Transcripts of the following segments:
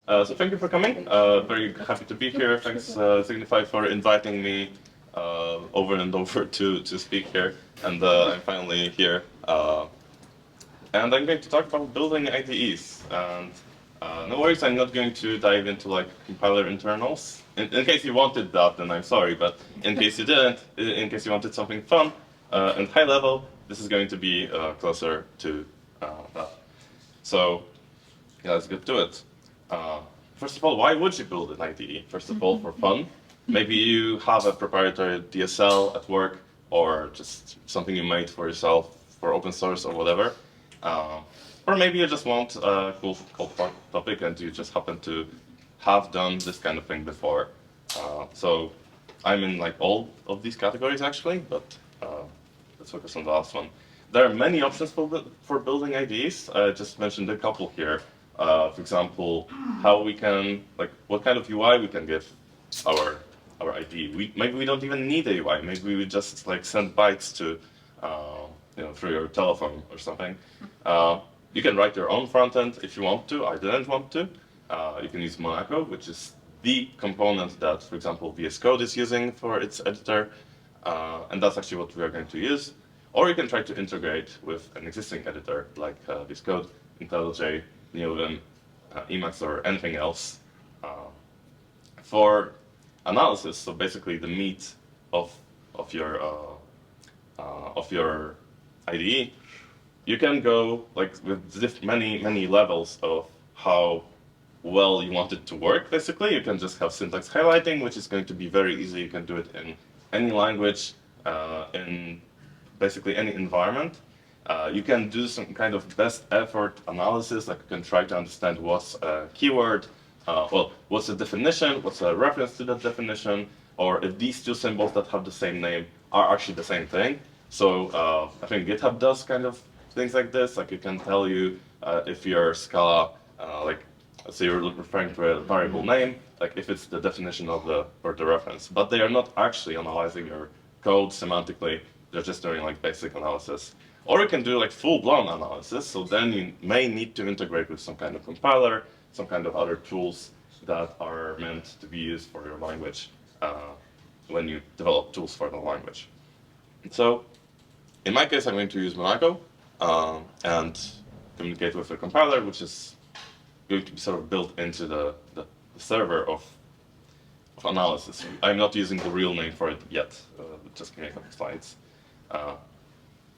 So thank you for coming. Very happy to be here. Thanks, Signify, for inviting me over and over to speak here. And I'm finally here. And I'm going to talk about building IDEs. And no worries, I'm not going to dive into like compiler internals. In case you wanted that, then I'm sorry. But in case you didn't, in case you wanted something fun and high level, this is going to be closer to that. So yeah, let's get to it. First of all, why would you build an IDE? First of all, for fun. Maybe you have a proprietary DSL at work, or just something you made for yourself for open source or whatever. Or maybe you just want a cool topic and you just happen to have done this kind of thing before. So I'm in like all of these categories actually, but let's focus on the last one. There are many options for building IDEs. I just mentioned a couple here. For example, how we can, like, what kind of UI we can give our IDE. Maybe we don't even need a UI. Maybe we just like send bytes to, through your telephone or something. You can write your own front end if you want to. I didn't want to. You can use Monaco, which is the component that, for example, VS Code is using for its editor, and that's actually what we are going to use. Or you can try to integrate with an existing editor like VS Code, IntelliJ, Neovim, Emacs, or anything else. For analysis, so basically the meat of your IDE, you can go like with many levels of how well you want it to work. Basically, you can just have syntax highlighting, which is going to be very easy. You can do it in any language, in basically any environment. You can do some kind of best effort analysis, like you can try to understand what's a keyword, what's a definition, what's a reference to that definition, or if these two symbols that have the same name are actually the same thing. So I think GitHub does kind of things like this, like it can tell you if your Scala, let's say you're referring to a variable name, like if it's the definition of the reference. But they are not actually analyzing your code semantically, they're just doing like basic analysis. Or you can do like full-blown analysis, so then you may need to integrate with some kind of compiler, some kind of other tools that are meant to be used for your language when you develop tools for the language. So in my case, I'm going to use Monaco and communicate with a compiler, which is going to be sort of built into the server of analysis. I'm not using the real name for it yet, just give me a couple slides.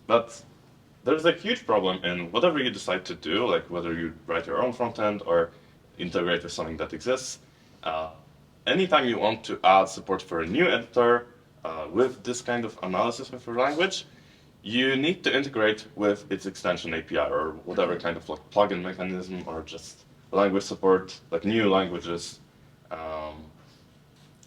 But there's a huge problem in whatever you decide to do, like whether you write your own front end or integrate with something that exists. Anytime you want to add support for a new editor with this kind of analysis with your language, you need to integrate with its extension API or whatever kind of like plugin mechanism or just language support, like new languages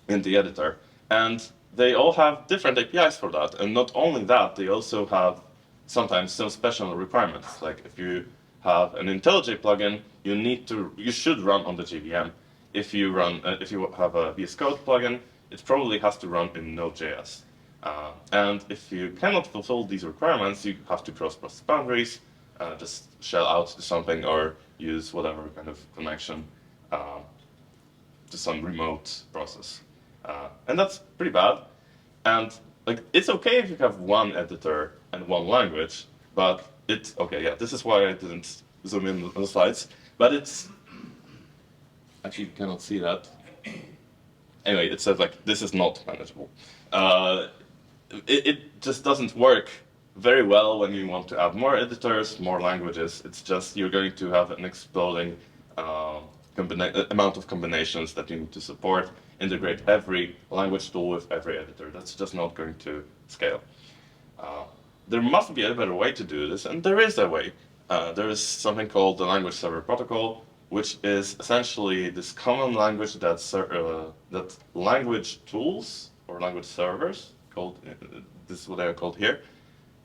in the editor. And they all have different APIs for that. And not only that, they also have sometimes some special requirements. Like if you have an IntelliJ plugin, you should run on the JVM. If you have a VS Code plugin, it probably has to run in Node.js. And if you cannot fulfill these requirements, you have to cross process boundaries, just shell out to something or use whatever kind of connection to some remote process. And that's pretty bad. And like it's okay if you have one editor and one language, but it's okay. Yeah, this is why I didn't zoom in on the slides. But it's actually you cannot see that. Anyway, it says like this is not manageable. It just doesn't work very well when you want to add more editors, more languages. It's just you're going to have an exploding amount of combinations that you need to support, integrate every language tool with every editor. That's just not going to scale. There must be a better way to do this, and there is a way. There is something called the language server protocol, which is essentially this common language that language tools or language servers, this is what they are called here,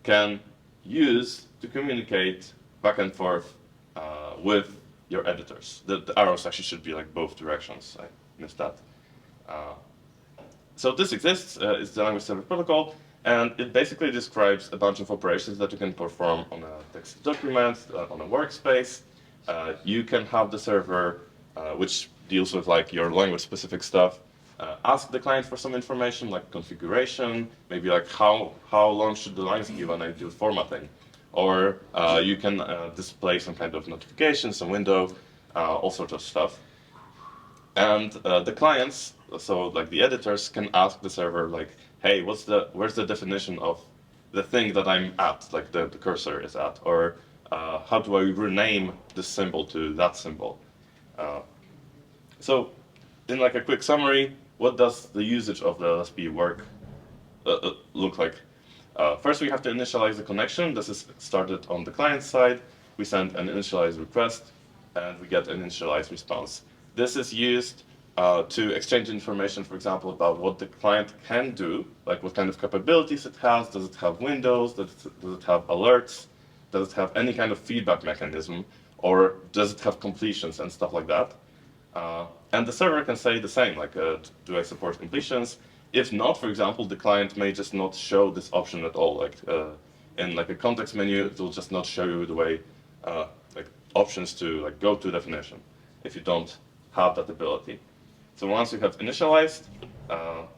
can use to communicate back and forth with your editors. The arrows actually should be like both directions. I missed that. So this exists, it's the language server protocol, and it basically describes a bunch of operations that you can perform on a text document, on a workspace. You can have the server which deals with like your language-specific stuff. Ask the client for some information like configuration, maybe like how long should the lines be when I do formatting, or you can display some kind of notification, some window, all sorts of stuff. And the clients, so like the editors, can ask the server like, hey, where's the definition of the thing that I'm at, like the cursor is at, or how do I rename this symbol to that symbol? So in like a quick summary, what does the usage of the LSP work look like? First, we have to initialize the connection. This is started on the client side. We send an initialize request, and we get an initialized response. This is used to exchange information, for example, about what the client can do, like what kind of capabilities it has. Does it have windows? Does it have alerts? Does it have any kind of feedback mechanism? Or does it have completions and stuff like that? And the server can say the same, like, do I support completions? If not, for example, the client may just not show this option at all. Like in like a context menu, it will just not show you the way, like options to like go to definition if you don't have that ability. So once you have initialized,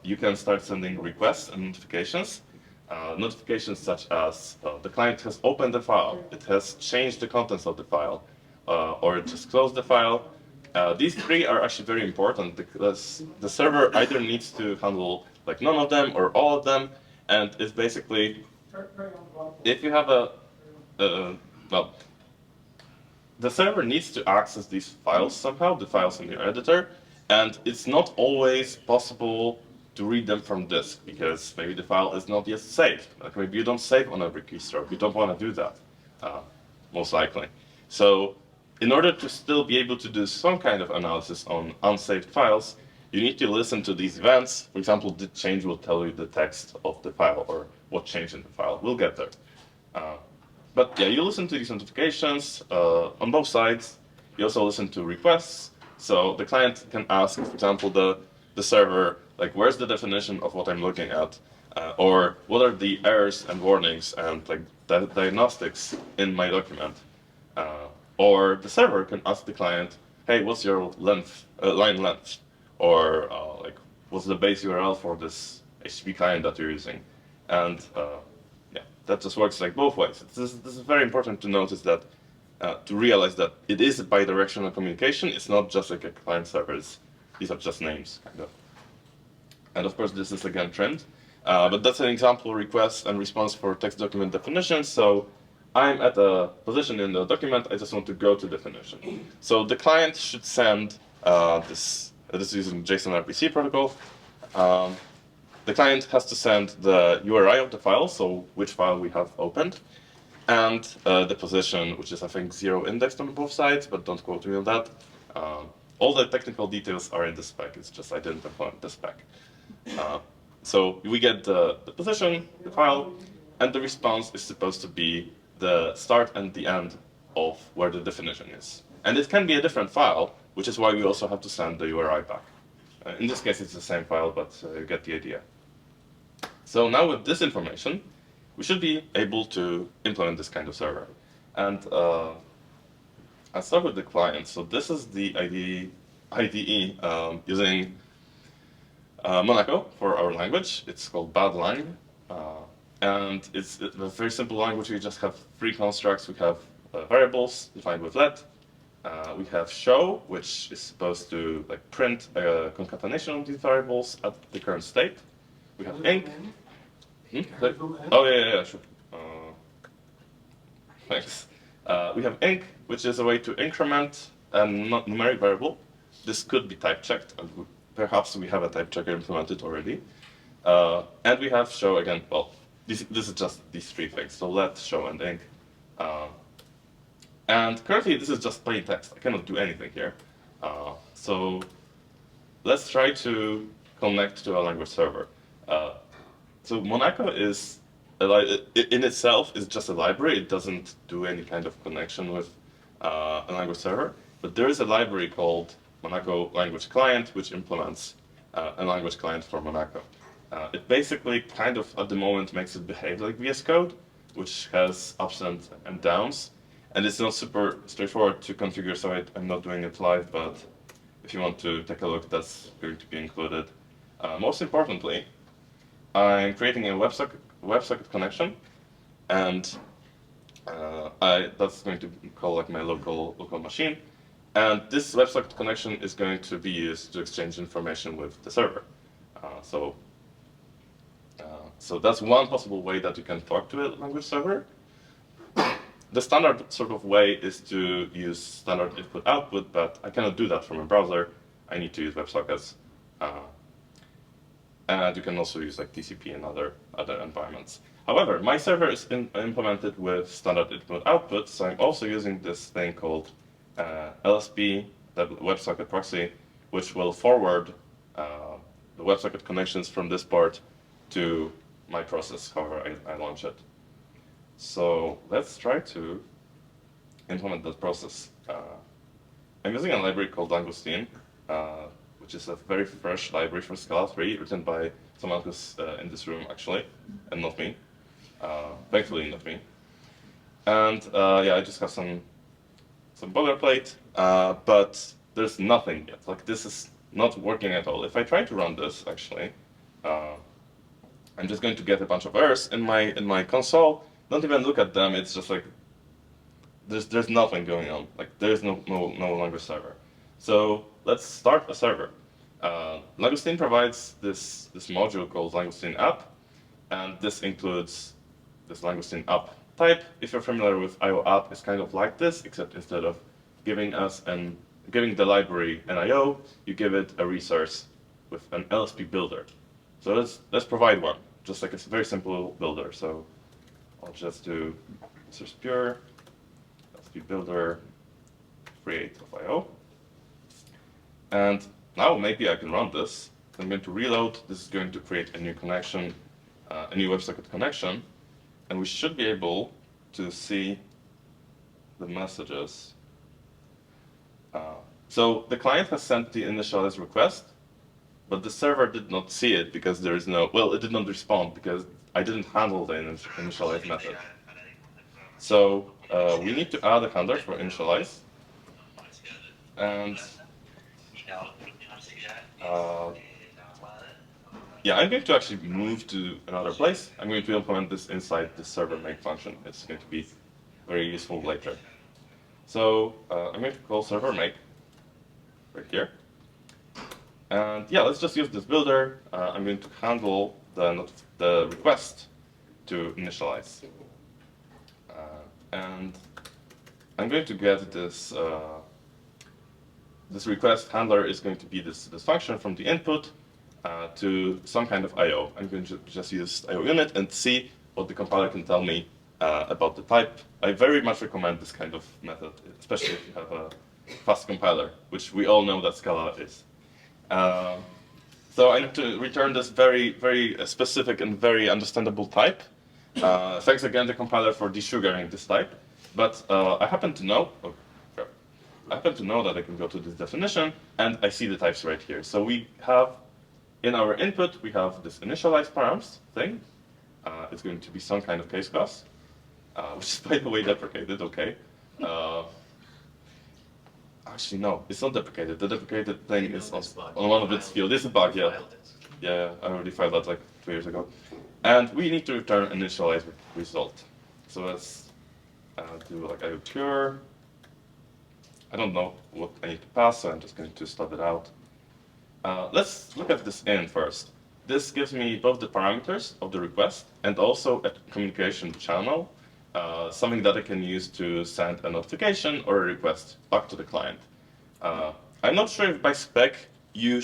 you can start sending requests and notifications. Notifications such as the client has opened the file, it has changed the contents of the file, or it just closed the file. These three are actually very important because the server either needs to handle like none of them or all of them, and it's basically, if you have well, the server needs to access these files somehow, the files in your editor, and it's not always possible to read them from disk because maybe the file is not yet saved. Like maybe you don't save on every keystroke. You don't want to do that, most likely. So in order to still be able to do some kind of analysis on unsaved files, you need to listen to these events. For example, the change will tell you the text of the file or what changed in the file. We'll get there. But yeah, you listen to these notifications on both sides. You also listen to requests. So the client can ask, for example, the server, like, where's the definition of what I'm looking at? Or what are the errors and warnings and like diagnostics in my document? Or the server can ask the client, hey, what's your length, line length? Or like, what's the base URL for this HTTP client that you're using? And yeah, that just works like both ways. This is very important to notice that, to realize that it is a bidirectional communication. It's not just like a client servers. These are just names, kind of. And of course, this is again trimmed. But that's an example request and response for text document definition. So I'm at a position in the document, I just want to go to definition. So the client should send this is using JSON RPC protocol. The client has to send the URI of the file, so which file we have opened, and the position, which is I think 0 indexed on both sides, but don't quote me on that. All the technical details are in the spec, it's just I didn't implement the spec. So we get the position, the file, and the response is supposed to be the start and the end of where the definition is. And it can be a different file, which is why we also have to send the URI back. In this case, it's the same file, but you get the idea. So now with this information, we should be able to implement this kind of server. And I'll start with the client. So this is the IDE using Monaco for our language. It's called Badline. And it's a very simple language. We just have three constructs. We have variables defined with let. We have show, which is supposed to like print a concatenation of these variables at the current state. We have inc. Oh yeah, sure. Thanks. We have inc, which is a way to increment a numeric variable. This could be type checked, and perhaps we have a type checker implemented already. And we have show again. Well, this is just these three things. So let, show, and inc. And currently, this is just plain text. I cannot do anything here. So let's try to connect to a language server. So Monaco is, in itself, is just a library. It doesn't do any kind of connection with a language server. But there is a library called Monaco Language Client, which implements a language client for Monaco. It basically kind of, at the moment, makes it behave like VS Code, which has ups and downs. And it's not super straightforward to configure, so I'm not doing it live, but if you want to take a look, that's going to be included. Most importantly, I'm creating a WebSocket connection, and that's going to call like my local machine. And this WebSocket connection is going to be used to exchange information with the server. So that's one possible way that you can talk to a language server. The standard sort of way is to use standard input-output, but I cannot do that from a browser. I need to use WebSockets. And you can also use like TCP and other environments. However, my server is implemented with standard input-output, so I'm also using this thing called LSP, the WebSocket proxy, which will forward the WebSocket connections from this port to my process, however I launch it. So let's try to implement that process. I'm using a library called Langosteen, which is a very fresh library for Scala 3, written by someone who's in this room, actually, and not me. Thankfully, not me. And yeah, I just have some boilerplate, but there's nothing yet. Like, this is not working at all. If I try to run this, actually, I'm just going to get a bunch of errors in my console. Don't even look at them. It's just like there's nothing going on. Like, there's no language server. So let's start a server. Langosteen provides this module called Langosteen app, and this includes this Langosteen app type. If you're familiar with IO app, it's kind of like this, except instead of giving the library an IO, you give it a resource with an LSP builder. So let's provide one, just like it's a very simple builder. So I'll just do resource pure, LSP builder, create of IO. And now maybe I can run this. I'm going to reload. This is going to create a new connection, a new WebSocket connection. And we should be able to see the messages. So the client has sent the initialize request, but the server did not see it because there is no, well, it did not respond because I didn't handle the initialize method. So we need to add a handler for initialize. And yeah, I'm going to actually move to another place. I'm going to implement this inside the server make function. It's going to be very useful later. So I'm going to call server make right here. And yeah, let's just use this builder. I'm going to handle the request to initialize. And I'm going to get this this request handler is going to be this function from the input to some kind of IO. I'm going to just use IO unit and see what the compiler can tell me about the type. I very much recommend this kind of method, especially if you have a fast compiler, which we all know that Scala is. So I need to return this very specific and very understandable type. Thanks again, the compiler, for desugaring this type. But I happen to know that I can go to this definition, and I see the types right here. So we have, in our input, we have this initialize params thing. It's going to be some kind of case class, which is, by the way, deprecated, okay. Actually, no, it's not deprecated. The deprecated thing is on one of its fields. This is a bug, yeah. Yeah, I already filed that like 2 years ago. And we need to return initialize result. So let's do like IO pure. I don't know what I need to pass, so I'm just going to stub it out. Let's look at this in first. This gives me both the parameters of the request and also a communication channel, something that I can use to send a notification or a request back to the client. I'm not sure if by spec you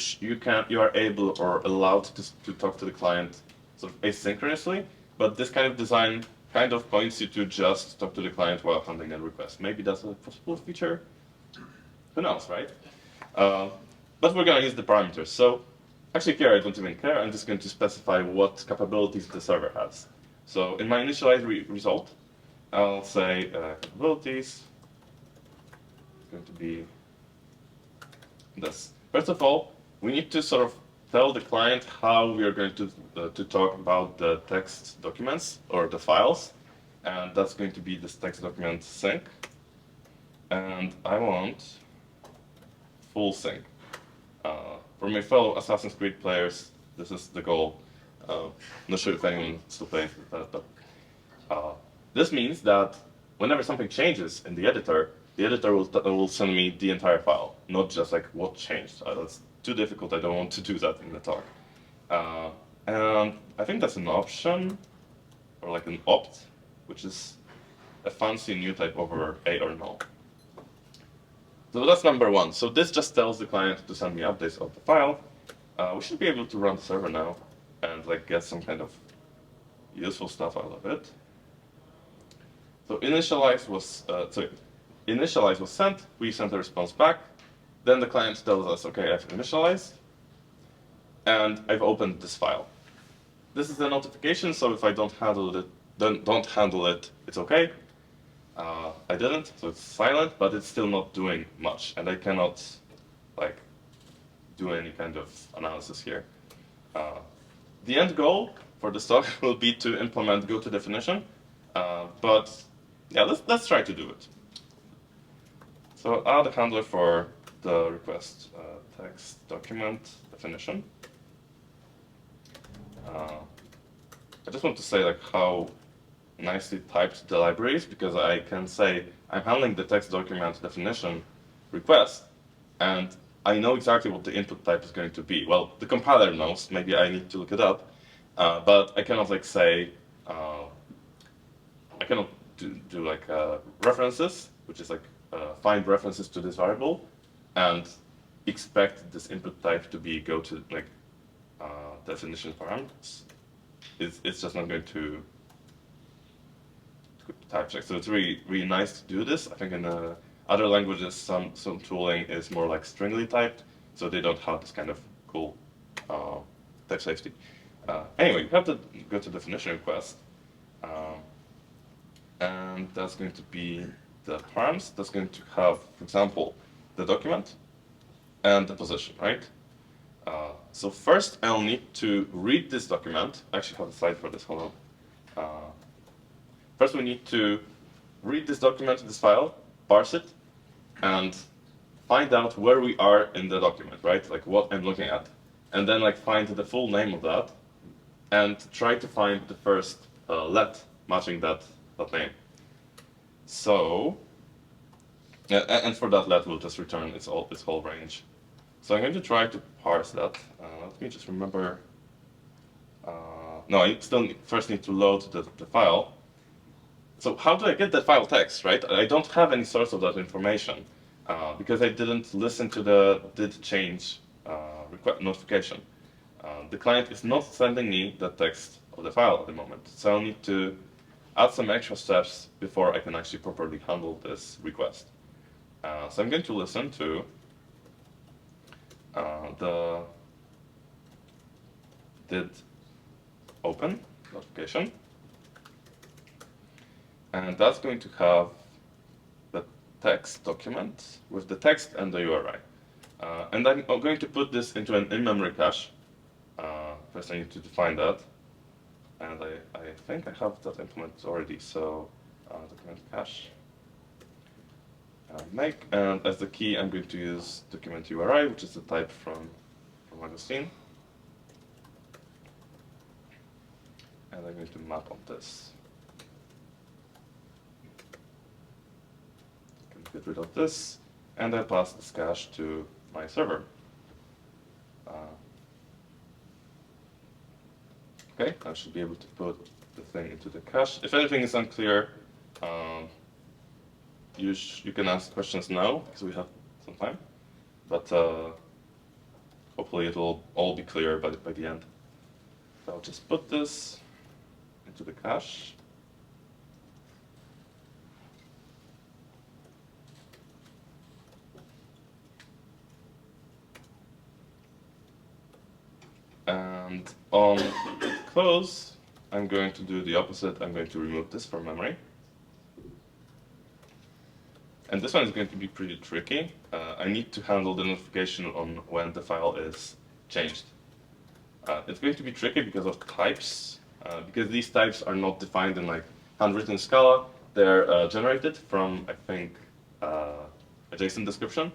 are able or allowed to talk to the client sort of asynchronously, but this kind of design kind of points you to just talk to the client while handling a request. Maybe that's a possible feature. Who knows, right? But we're going to use the parameters. So actually here I don't even care. I'm just going to specify what capabilities the server has. So in my initialize result, I'll say capabilities. It's going to be this. First of all, we need to sort of tell the client how we are going to talk about the text documents or the files. And that's going to be this text document sync. And I want full sync. For my fellow Assassin's Creed players, this is the goal. Not sure if anyone still plays that, but this means that whenever something changes in the editor will send me the entire file, not just like what changed. That's too difficult. I don't want to do that in the talk. And I think that's an option, or like an opt, which is a fancy new type over a or no. So that's number one. So this just tells the client to send me updates of the file. We should be able to run the server now and like get some kind of useful stuff out of it. So initialize was sent. We sent a response back. Then the client tells us, okay, I've initialized, and I've opened this file. This is a notification, so if I don't handle it, then don't handle it. It's okay. I didn't, so it's silent, but it's still not doing much, and I cannot like do any kind of analysis here. The end goal for this talk will be to implement go to definition, but yeah, let's try to do it. So I'll add a handler for the request text document definition. I just want to say like how nicely typed the library is, because I can say I'm handling the text document definition request, and I know exactly what the input type is going to be. Well, the compiler knows. Maybe I need to look it up, but I cannot like say I cannot do like references, which is like find references to this variable, and expect this input type to be go to like definition parameters. It's just not going to type check. So it's really nice to do this. I think in other languages, some tooling is more like stringly typed, so they don't have this kind of cool type safety. Anyway, you have to go to definition request, and that's going to be the params. That's going to have, for example, the document and the position, right? So first, I'll need to read this document. I actually have a slide for this. Hold on. First, we need to read this document, this file, parse it, and find out where we are in the document, right? Like what I'm looking at. And then like find the full name of that, and try to find the first let matching that name. So, and for that let, we'll just return its whole range. So I'm going to try to parse that. Let me just remember. No, I still first need to load the file. So how do I get the file text, right? I don't have any source of that information because I didn't listen to the did change notification. The client is not sending me the text of the file at the moment. So I'll need to add some extra steps before I can actually properly handle this request. So I'm going to listen to the did open notification. And that's going to have the text document with the text and the URI. And I'm going to put this into an in-memory cache. First I need to define that. And I think I have that implemented already, so document cache. Make, and as the key I'm going to use document URI, which is the type from Augustine. And I'm going to map on this. Get rid of this, and I pass this cache to my server. Okay, I should be able to put the thing into the cache. If anything is unclear, you can ask questions now, because we have some time. But hopefully it will all be clear by the end. So I'll just put this into the cache. And on close, I'm going to do the opposite. I'm going to remove this from memory. And this one is going to be pretty tricky. I need to handle the notification on when the file is changed. It's going to be tricky because of types, because these types are not defined in like handwritten Scala. They're generated from, I think, a JSON description.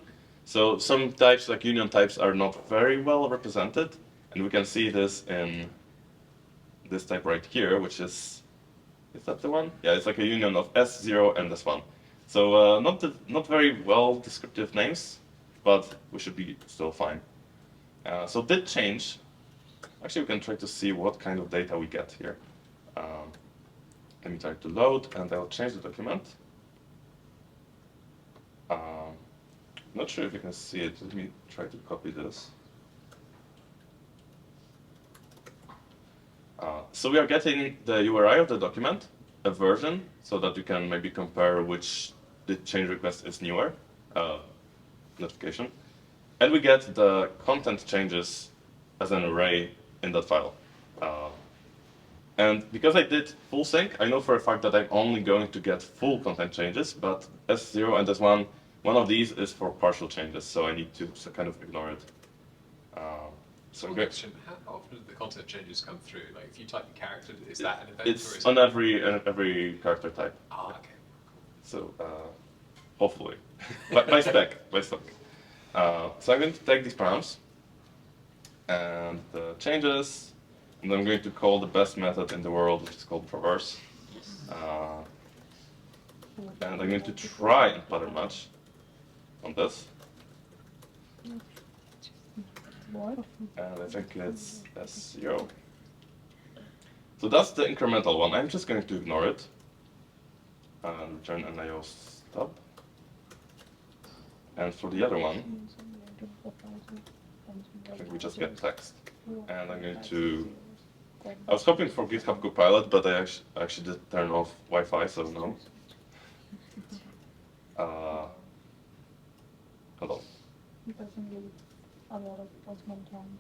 So some types, like union types, are not very well represented, and we can see this in this type right here, which is that the one? Yeah, it's like a union of S0 and S1. So not very well descriptive names, but we should be still fine. So did change. Actually, we can try to see what kind of data we get here. Let me try to load, and I'll change the document. Not sure if you can see it. Let me try to copy this. So we are getting the URI of the document, a version, so that you can maybe compare which the change request is newer, notification. And we get the content changes as an array in that file. And because I did full sync, I know for a fact that I'm only going to get full content changes, but S0 and S1, one of these is for partial changes, so I need to kind of ignore it. So question, how often do the content changes come through? Like if you type a character, is that an event? It's or is on it... every character type. Ah, okay. So hopefully, by spec. So I'm going to take these params and the changes, and I'm going to call the best method in the world, which is called traverse. And I'm going to try and pattern match on this. And I think it's S0. So that's the incremental one. I'm just going to ignore it and return an IO stub. And for the other one, I think we just get text. And I'm going to... I was hoping for GitHub Copilot, but I actually did turn off Wi-Fi, so no. Hold on. A lot of Postman time.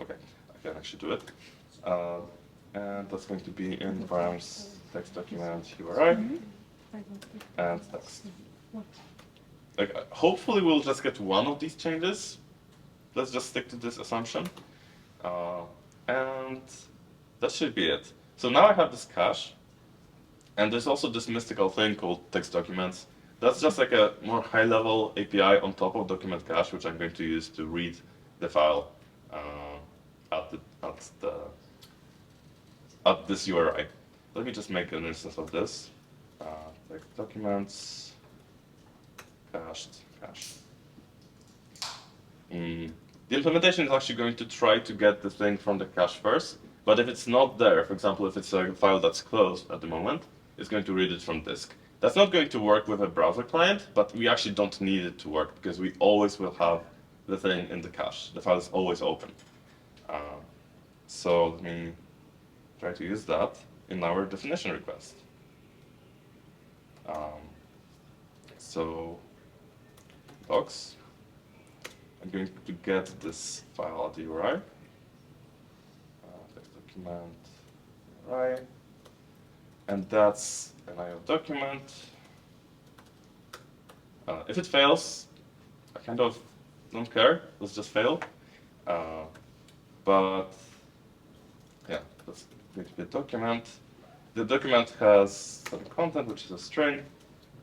Okay, I can actually do it. And that's going to be in params text document URI and text. Like, hopefully we'll just get one of these changes. Let's just stick to this assumption. And that should be it. So now I have this cache, and there's also this mystical thing called text documents. That's just like a more high-level API on top of document cache, which I'm going to use to read the file at this URI. Let me just make an instance of this. Text documents, cache. The implementation is actually going to try to get the thing from the cache first, but if it's not there, for example, if it's a file that's closed at the moment, it's going to read it from disk. That's not going to work with a browser client, but we actually don't need it to work because we always will have the thing in the cache. The file is always open. So let me try to use that in our definition request. So docs, I'm going to get this file at the URI. Text document URI. And that's an IO document. If it fails, I kind of don't care. Let's just fail. But yeah, that's going to be a document. The document has some content, which is a string.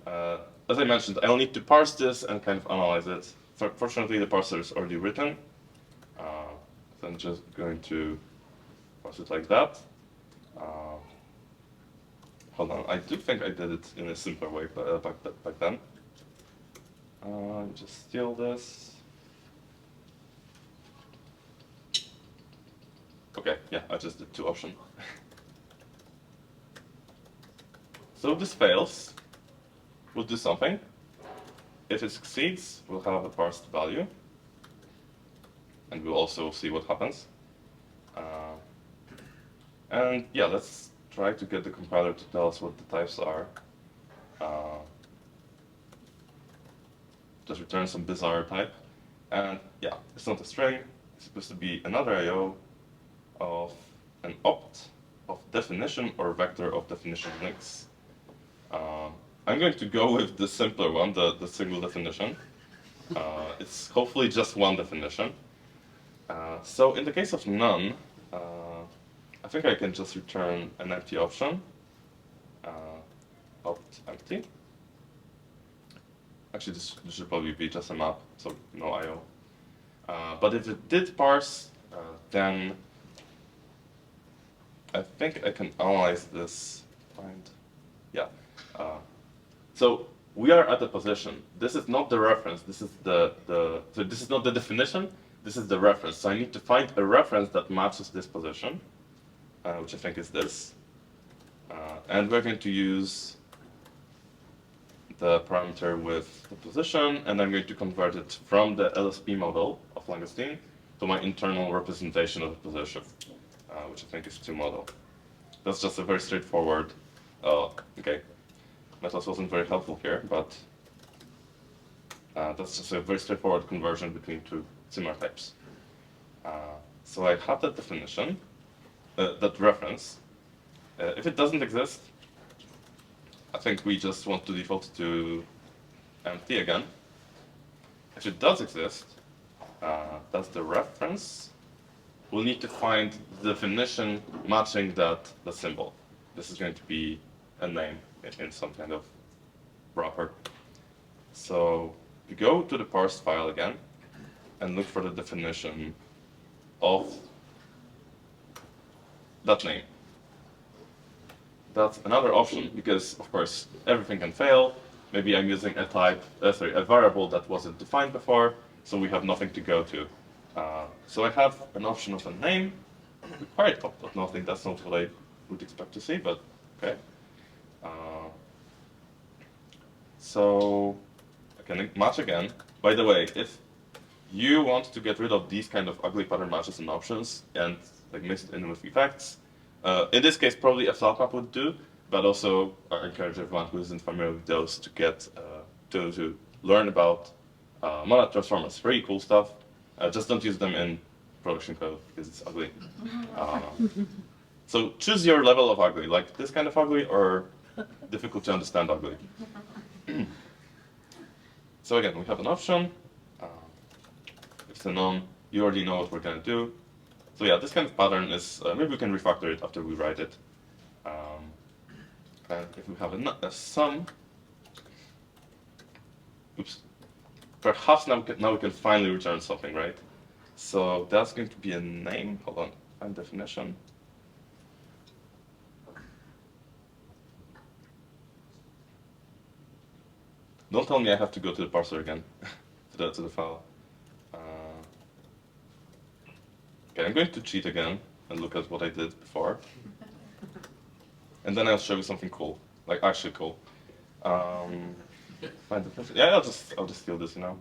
As I mentioned, I'll need to parse this and kind of analyze it. Fortunately, the parser is already written. So I'm just going to parse it like that. Hold on, I do think I did it in a simpler way back then. Just steal this. Okay, yeah, I just did two options. So if this fails, we'll do something. If it succeeds, we'll have a parsed value. And we'll also see what happens. And yeah, let's try to get the compiler to tell us what the types are. Just return some bizarre type. And yeah, it's not a string. It's supposed to be another IO of an opt of definition or vector of definition links. I'm going to go with the simpler one, the single definition. It's hopefully just one definition. So in the case of none, I think I can just return an empty option, opt empty. Actually, this should probably be just a map, so no I/O. But if it did parse, then I think I can analyze this. Yeah. So we are at a position. This is not the reference. This is so this is not the definition. This is the reference. So I need to find a reference that matches this position, which I think is this. And we're going to use the parameter with the position, and I'm going to convert it from the LSP model of langoustine to my internal representation of the position, which I think is 2 model. That's just a very straightforward, okay, Metals wasn't very helpful here, but that's just a very straightforward conversion between 2 similar types. So I have that definition, that reference. If it doesn't exist, I think we just want to default to empty again. If it does exist, that's the reference. We'll need to find the definition matching the symbol. This is going to be a name in some kind of wrapper. So we go to the parsed file again and look for the definition of that name. That's another option because, of course, everything can fail. Maybe I'm using a variable that wasn't defined before, so we have nothing to go to. So I have an option of a name, required of nothing. That's not what I would expect to see, but okay. So I can match again. By the way, if you want to get rid of these kind of ugly pattern matches and options and like mix it in with effects, in this case, probably a flat map would do, but also I encourage everyone who isn't familiar with those to get to learn about monad transformers. Very cool stuff. Just don't use them in production code because it's ugly. So choose your level of ugly, like this kind of ugly or difficult to understand ugly. So again, we have an option. If it's a none, you already know what we're going to do. So yeah, this kind of pattern is, maybe we can refactor it after we write it. And if we have a sum, oops, perhaps now we can finally return something, right? So that's going to be a name. Hold on, find definition. Don't tell me I have to go to the parser again, to the file. Okay, I'm going to cheat again and look at what I did before. And then I'll show you something cool, like actually cool. Find the yeah, I'll just steal this, you know.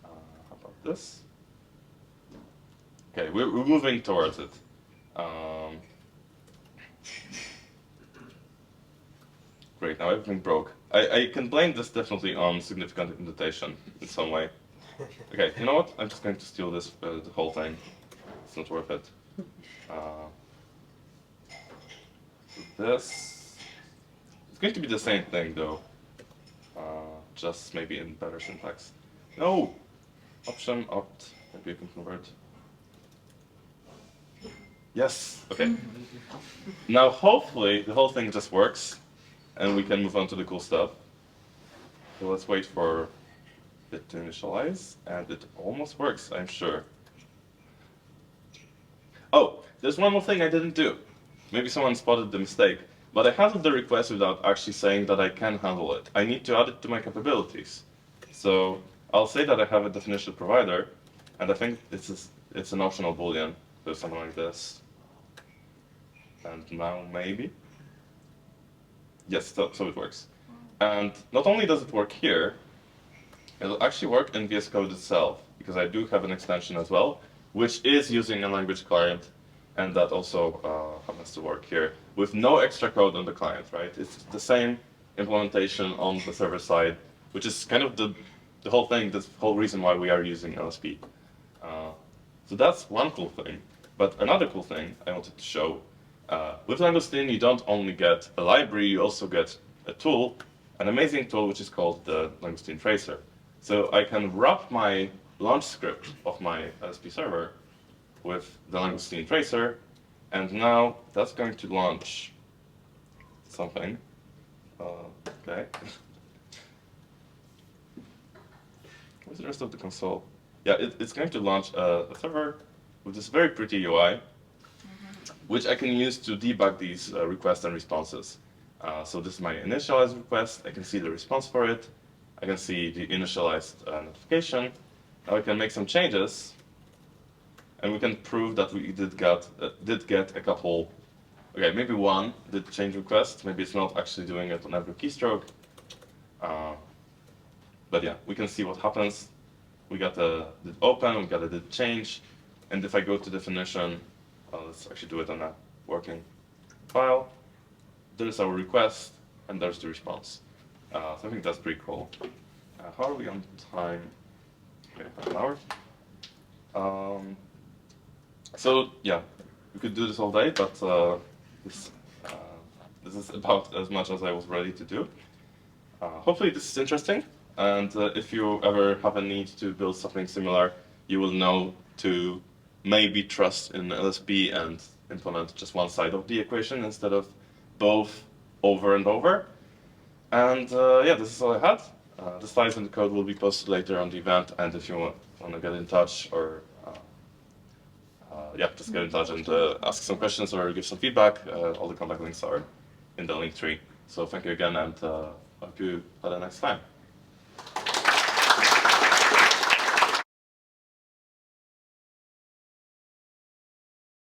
How about this? Okay, we're moving towards it. Great, now everything broke. I can blame this definitely on significant indentation in some way. Okay, you know what? I'm just going to steal this, the whole thing. It's not worth it. This it's going to be the same thing though, just maybe in better syntax. No, option opt. Maybe you can convert. Yes. Okay. Now hopefully the whole thing just works, and we can move on to the cool stuff. So let's wait for it to initialize, and it almost works, I'm sure. Oh, there's one more thing I didn't do. Maybe someone spotted the mistake, but I handled the request without actually saying that I can handle it. I need to add it to my capabilities. So I'll say that I have a definition provider, and I think it's an optional boolean, so something like this. And now maybe? Yes, so it works. And not only does it work here, it'll actually work in VS Code itself, because I do have an extension as well, which is using a language client, and that also happens to work here, with no extra code on the client, right? It's the same implementation on the server side, which is kind of the whole thing, the whole reason why we are using LSP. So that's one cool thing. But another cool thing I wanted to show, with Langoustine, you don't only get a library, you also get a tool, an amazing tool which is called the Langoustine Tracer. So I can wrap my launch script of my LSP server with the Langostine tracer, and now that's going to launch something. Okay. Where's the rest of the console? Yeah, it's going to launch a server with this very pretty UI, which I can use to debug these requests and responses. So this is my initialized request. I can see the response for it. I can see the initialized notification. Now I can make some changes, and we can prove that we did get a couple. Okay, maybe one did change request. Maybe it's not actually doing it on every keystroke. But yeah, we can see what happens. We got a did open, we got a did change, and if I go to definition, let's actually do it on a working file. There's our request, and there's the response. So I think that's pretty cool. How are we on time? Okay, an hour. So yeah, we could do this all day, but this is about as much as I was ready to do. Hopefully this is interesting, and if you ever have a need to build something similar, you will know to maybe trust in LSP and implement just one side of the equation instead of both over and over. And yeah, this is all I had. The slides and the code will be posted later on the event, and if you want to get in touch or yeah, just get in touch and ask some questions or give some feedback. All the contact links are in the link tree. So thank you again, and hope you had a nice time.